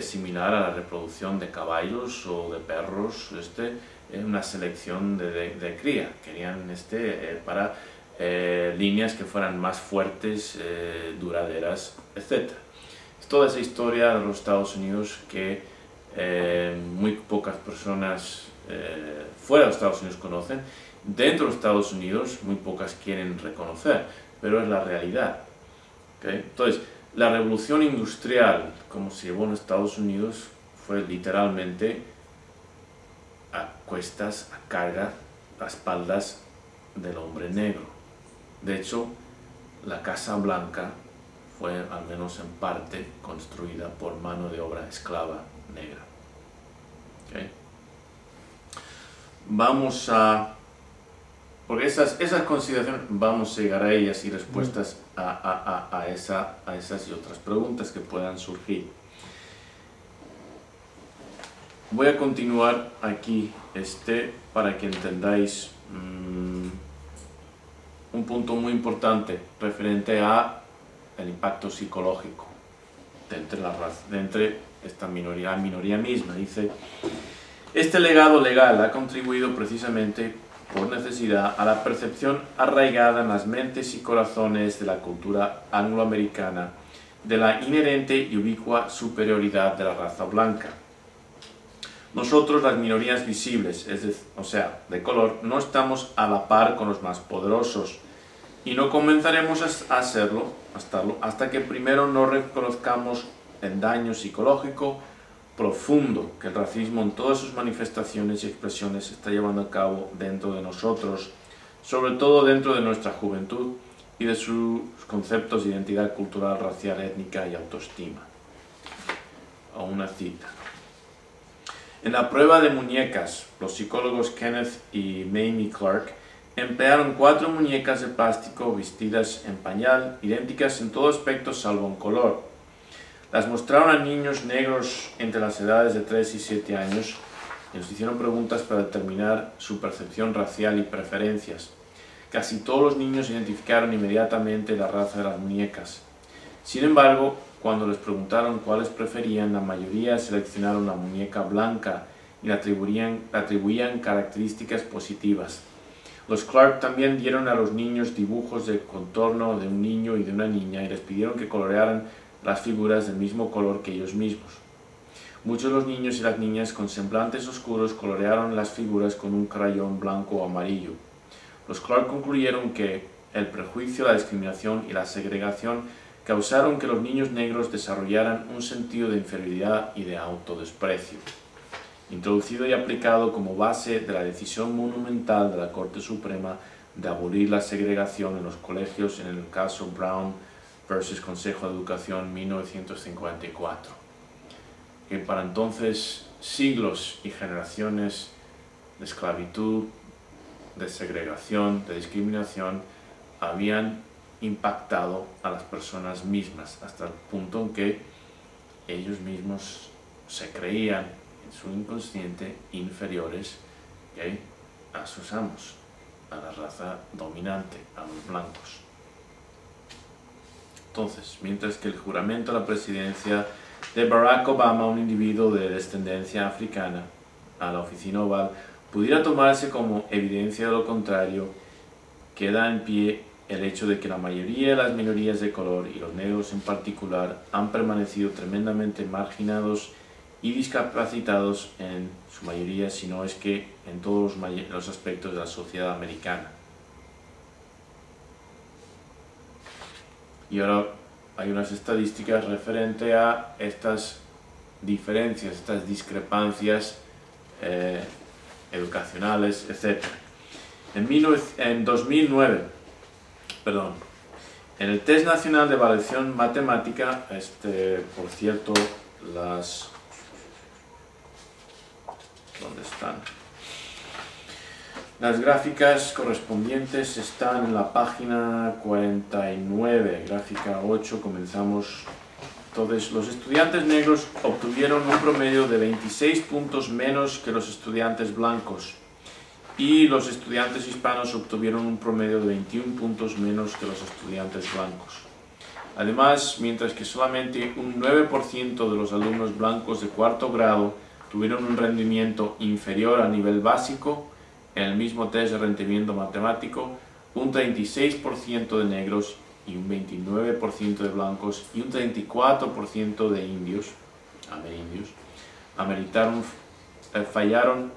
similar a la reproducción de caballos o de perros, una selección de cría. Querían para líneas que fueran más fuertes, duraderas, etc. Es toda esa historia de los Estados Unidos que muy pocas personas fuera de los Estados Unidos conocen. Dentro de los Estados Unidos muy pocas quieren reconocer, pero es la realidad. ¿Okay? Entonces, la revolución industrial, como se llevó en Estados Unidos, fue literalmente a cuestas, a carga, a espaldas del hombre negro. De hecho, la Casa Blanca fue, al menos en parte, construida por mano de obra esclava negra. ¿Okay? Vamos a... Porque esas consideraciones, vamos a llegar a ellas y respuestas a esas y otras preguntas que puedan surgir. Voy a continuar aquí para que entendáis un punto muy importante referente a el impacto psicológico de entre esta minoría misma. Dice, este legado legal ha contribuido precisamente por necesidad a la percepción arraigada en las mentes y corazones de la cultura angloamericana de la inherente y ubicua superioridad de la raza blanca. Nosotros, las minorías visibles, o sea, de color, no estamos a la par con los más poderosos y no comenzaremos a hacerlo hasta que primero no reconozcamos el daño psicológico profundo que el racismo en todas sus manifestaciones y expresiones está llevando a cabo dentro de nosotros, sobre todo dentro de nuestra juventud y de sus conceptos de identidad cultural, racial, étnica y autoestima. O una cita. En la prueba de muñecas, los psicólogos Kenneth y Mamie Clark emplearon 4 muñecas de plástico vestidas en pañal, idénticas en todo aspecto salvo en color. Las mostraron a niños negros entre las edades de 3 y 7 años y les hicieron preguntas para determinar su percepción racial y preferencias. Casi todos los niños identificaron inmediatamente la raza de las muñecas. Sin embargo, cuando les preguntaron cuáles preferían, la mayoría seleccionaron la muñeca blanca y le atribuían características positivas. Los Clark también dieron a los niños dibujos de contorno de un niño y de una niña y les pidieron que colorearan las figuras del mismo color que ellos mismos. Muchos de los niños y las niñas con semblantes oscuros colorearon las figuras con un crayón blanco o amarillo. Los Clark concluyeron que el prejuicio, la discriminación y la segregación causaron que los niños negros desarrollaran un sentido de inferioridad y de autodesprecio, introducido y aplicado como base de la decisión monumental de la Corte Suprema de abolir la segregación en los colegios en el caso Brown versus Consejo de Educación 1954, que para entonces siglos y generaciones de esclavitud, de segregación, de discriminación habían impactado a las personas mismas hasta el punto en que ellos mismos se creían en su inconsciente inferiores a sus amos, a la raza dominante, a los blancos. Entonces, mientras que el juramento a la presidencia de Barack Obama, un individuo de descendencia africana, a la oficina oval, pudiera tomarse como evidencia de lo contrario, queda en pie el hecho de que la mayoría de las minorías de color, y los negros en particular, han permanecido tremendamente marginados y discapacitados en su mayoría, si no es que en todos los aspectos de la sociedad americana. Y ahora hay unas estadísticas referente a estas diferencias, estas discrepancias educacionales, etc. En 2009, en el Test Nacional de Evaluación Matemática, por cierto, ¿dónde están? Las gráficas correspondientes están en la página 49, gráfica 8, comenzamos. Entonces, los estudiantes negros obtuvieron un promedio de 26 puntos menos que los estudiantes blancos y los estudiantes hispanos obtuvieron un promedio de 21 puntos menos que los estudiantes blancos. Además, mientras que solamente un 9% de los alumnos blancos de 4º grado tuvieron un rendimiento inferior al nivel básico, en el mismo test de rendimiento matemático, un 36% de negros y un 29% de blancos y un 34% de indios, amerindios, fallaron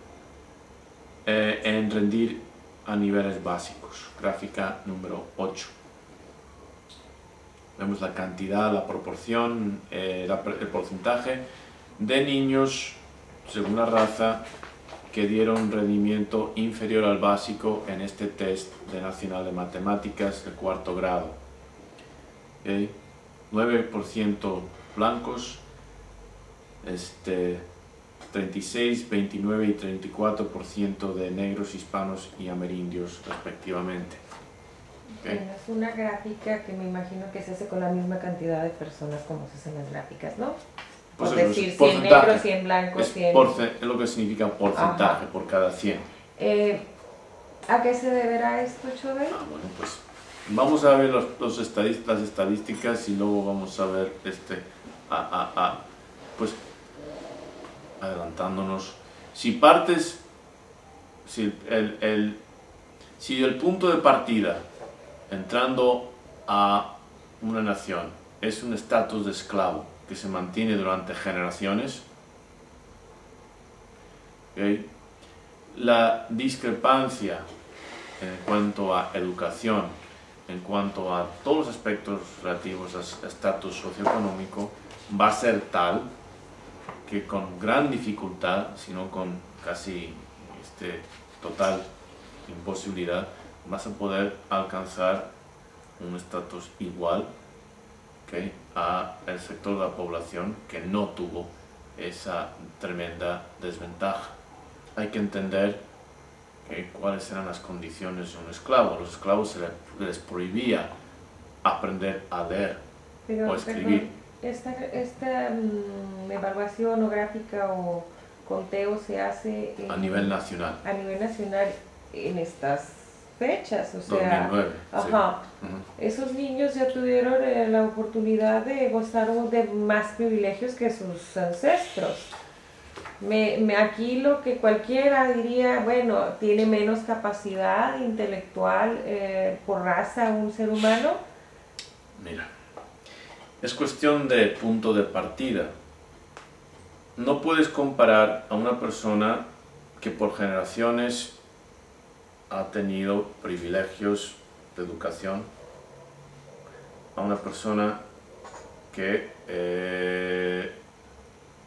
en rendir a niveles básicos. Gráfica número 8. Vemos la cantidad, la proporción, el porcentaje de niños según la raza que dieron un rendimiento inferior al básico en este test de Nacional de Matemáticas de 4º grado. 9% blancos, 36, 29 y 34% de negros, hispanos y amerindios respectivamente. Bueno, es una gráfica que me imagino que se hace con la misma cantidad de personas como se hacen las gráficas, ¿no? Pues por decir 100 negros, 100 blancos, 100... Es lo que significa porcentaje. Ajá. Por cada 100. ¿A qué se deberá esto, Chobel? Bueno, pues vamos a ver las estadísticas y luego vamos a ver pues adelantándonos. Si el punto de partida entrando a una nación es un estatus de esclavo que se mantiene durante generaciones. ¿Okay? La discrepancia en cuanto a educación, en cuanto a todos los aspectos relativos a estatus socioeconómico, va a ser tal que con gran dificultad, si no con casi total imposibilidad, vas a poder alcanzar un estatus igual, ¿okay?, a el sector de la población que no tuvo esa tremenda desventaja. Hay que entender cuáles eran las condiciones de un esclavo. A los esclavos se les prohibía aprender a leer o escribir. Esta evaluación o gráfica o conteo se hace a nivel nacional. A nivel nacional en estas fechas, o sea, 2009. Ajá. Sí. Esos niños ya tuvieron la oportunidad de gozar de más privilegios que sus ancestros. Aquí lo que cualquiera diría, bueno, tiene menos capacidad intelectual por raza un ser humano. Mira, es cuestión de punto de partida. No puedes comparar a una persona que por generaciones ha tenido privilegios de educación a una persona que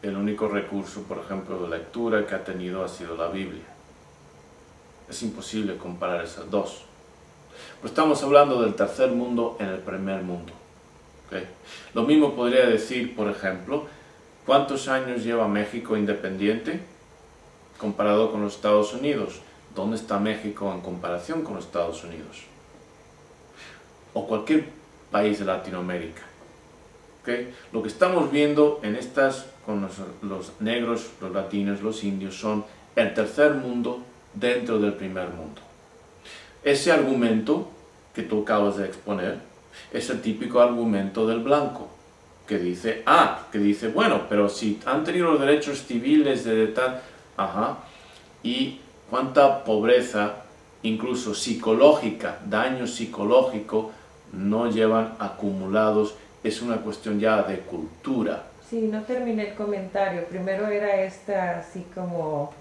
el único recurso, por ejemplo, de lectura que ha tenido ha sido la Biblia. Es imposible comparar esas dos. Pero estamos hablando del tercer mundo en el primer mundo. ¿Okay? Lo mismo podría decir, por ejemplo, ¿cuántos años lleva México independiente comparado con los Estados Unidos? ¿Dónde está México en comparación con los Estados Unidos? O cualquier país de Latinoamérica. ¿Okay? Lo que estamos viendo en estas, con los negros, los latinos, los indios, son el tercer mundo dentro del primer mundo. Ese argumento que tú acabas de exponer es el típico argumento del blanco, que dice, bueno, pero si han tenido los derechos civiles de tal, y cuánta pobreza, incluso psicológica, daño psicológico, no llevan acumulados. Es una cuestión ya de cultura. Sí, no terminé el comentario. Primero era así como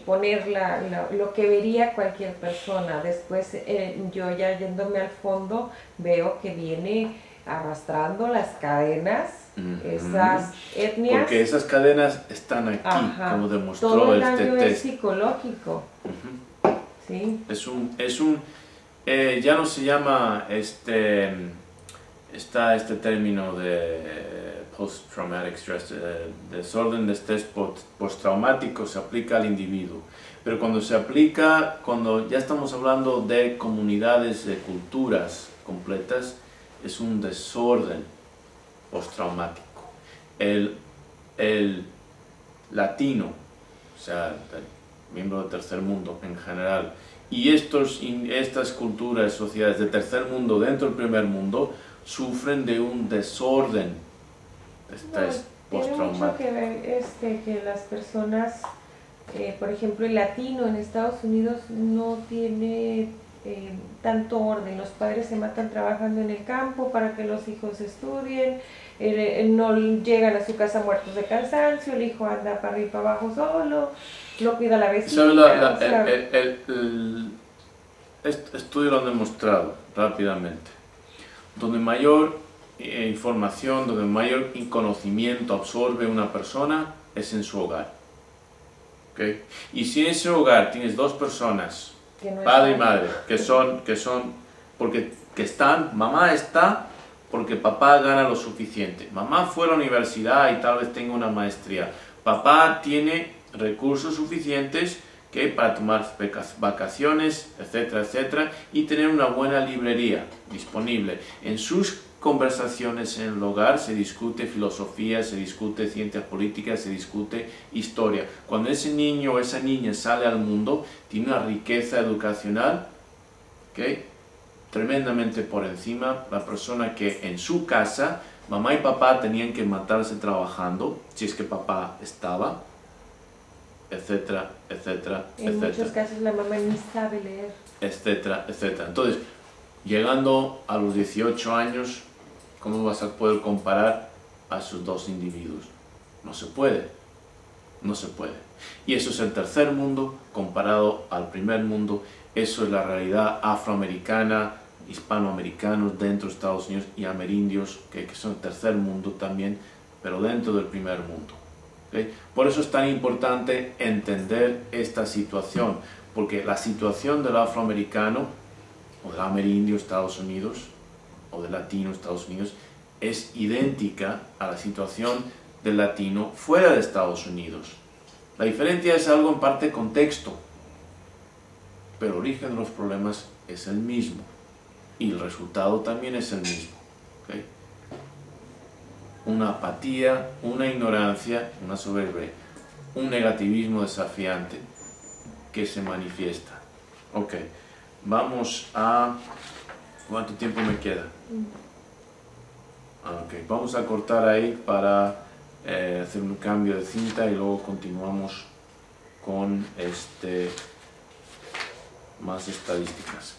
poner lo que vería cualquier persona. Después yo ya yéndome al fondo veo que viene arrastrando las cadenas, esas etnias. Porque esas cadenas están aquí, como demostró todo el este daño test. es psicológico. ¿Sí? Ya no se llama este término de post-traumatic stress, desorden de estrés postraumático, se aplica al individuo. Pero cuando ya estamos hablando de comunidades, de culturas completas, es un desorden postraumático. El latino, o sea, el miembro del tercer mundo en general, y estas culturas, sociedades de tercer mundo dentro del primer mundo, sufren de un desorden de estrés postraumático. Tiene mucho que ver que las personas, por ejemplo, el latino en Estados Unidos no tiene tanto orden. Los padres se matan trabajando en el campo para que los hijos estudien, no llegan a su casa muertos de cansancio, el hijo anda para arriba y para abajo solo, lo cuida la vecina. Estudios lo han demostrado rápidamente. Donde mayor información, donde mayor conocimiento absorbe una persona es en su hogar. ¿Okay? Y si en ese hogar tienes dos personas, padre y madre, mamá está porque papá gana lo suficiente, mamá fue a la universidad y tal vez tenga una maestría, papá tiene recursos suficientes para tomar vacaciones, etcétera, etcétera, y tener una buena librería disponible. En sus conversaciones en el hogar se discute filosofía, se discute ciencias políticas, se discute historia. Cuando ese niño o esa niña sale al mundo, tiene una riqueza educacional tremendamente por encima la persona que en su casa, mamá y papá tenían que matarse trabajando, si es que papá estaba, etcétera, etcétera, en etcétera. muchos casos la mamá ni sabe leer. Etcétera, etcétera. Entonces, llegando a los 18 años, ¿Cómo vas a poder comparar a esos dos individuos? No se puede. No se puede. Y eso es el tercer mundo comparado al primer mundo. Eso es la realidad afroamericana, hispanoamericanos dentro de Estados Unidos y amerindios, que son el tercer mundo también, pero dentro del primer mundo. ¿Okay? Por eso es tan importante entender esta situación, porque la situación del afroamericano o del amerindio Estados Unidos o del latino Estados Unidos es idéntica a la situación del latino fuera de Estados Unidos. La diferencia es algo en parte contexto, pero el origen de los problemas es el mismo y el resultado también es el mismo. ¿Okay? Una apatía, una ignorancia, una soberbia, un negativismo desafiante que se manifiesta. Ok, vamos a... ¿Cuánto tiempo me queda? Ok, vamos a cortar ahí para hacer un cambio de cinta y luego continuamos con más estadísticas.